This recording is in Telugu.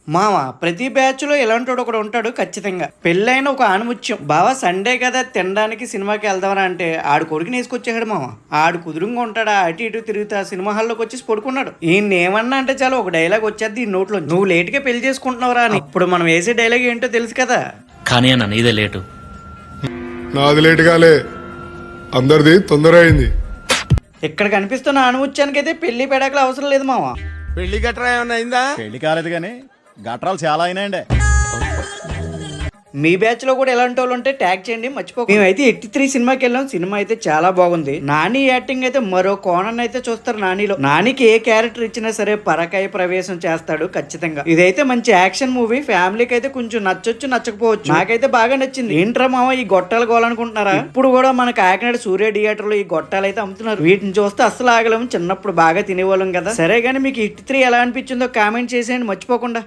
మామ ప్రతి బ్యాచ్ లో ఇలాంటి ఒకడు ఉంటాడు ఖచ్చితంగా. పెళ్ళైన ఒక ఆణిముత్యం బావా సండే కదా తినడానికి సినిమాకి వెళ్దామని అంటే ఆడు కొడుకుని వేసుకొచ్చాడు మామ. ఆడు కుదురుగా ఉంటాడా అటు ఇటు తిరుగుతా సినిమా హాల్లోకి వచ్చేసి పడుకున్నాడు. ఈయన ఏమన్నా అంటే చాలా ఒక డైలాగ్ వచ్చేది ఈ నోట్లో, నువ్వు లేట్ గా పెళ్లి చేసుకుంటున్నావురా అని. ఇప్పుడు మనం వేసే డైలాగ్ ఏంటో తెలుసు కదా. కానీ అన్న నీదే లేటు. నాది లేట్ కాలే, అందరిది తొందర అయింది. ఇక్కడ కనిపిస్తున్న ఆణిముత్యానికి అయితే పెళ్లి పెడాకలు అవసరం లేదు మామ. పెళ్లి గట్రా ఏమన్నా అయిందా? పెళ్లి కాలేదు కానీ గట్రాలు చాలా అయినాయండి. మీ బ్యాచ్ లో కూడా ఎలాంటి వాళ్ళు ఉంటే ట్యాగ్ చేయండి మర్చిపోక. మేమైతే 83 సినిమాకి వెళ్ళాం. సినిమా అయితే చాలా బాగుంది. నాని యాక్టింగ్ అయితే మరో కోణాన్ని అయితే చూస్తారు. నానిలో నానికి ఏ క్యారెక్టర్ ఇచ్చినా సరే పరకాయ ప్రవేశం చేస్తాడు ఖచ్చితంగా. ఇదైతే మంచి యాక్షన్ మూవీ. ఫ్యామిలీకి అయితే కొంచెం నచ్చొచ్చు నచ్చకపోవచ్చు. నాకైతే బాగా నచ్చింది. ఏంట్రా మామ ఈ గొట్టాలు గోలనుకుంటున్నారా? ఇప్పుడు కూడా మన కాకినాడ సూర్య థియేటర్ లో ఈ గొట్టాలు అయితే అమ్ముతున్నారు. వీటిని చూస్తే అస్సలు ఆగలేము. చిన్నప్పుడు బాగా తినేవాళ్ళం కదా. సరే గానీ మీకు 83 ఎలా అనిపించిందో కామెంట్ చేసేయండి మర్చిపోకుండా.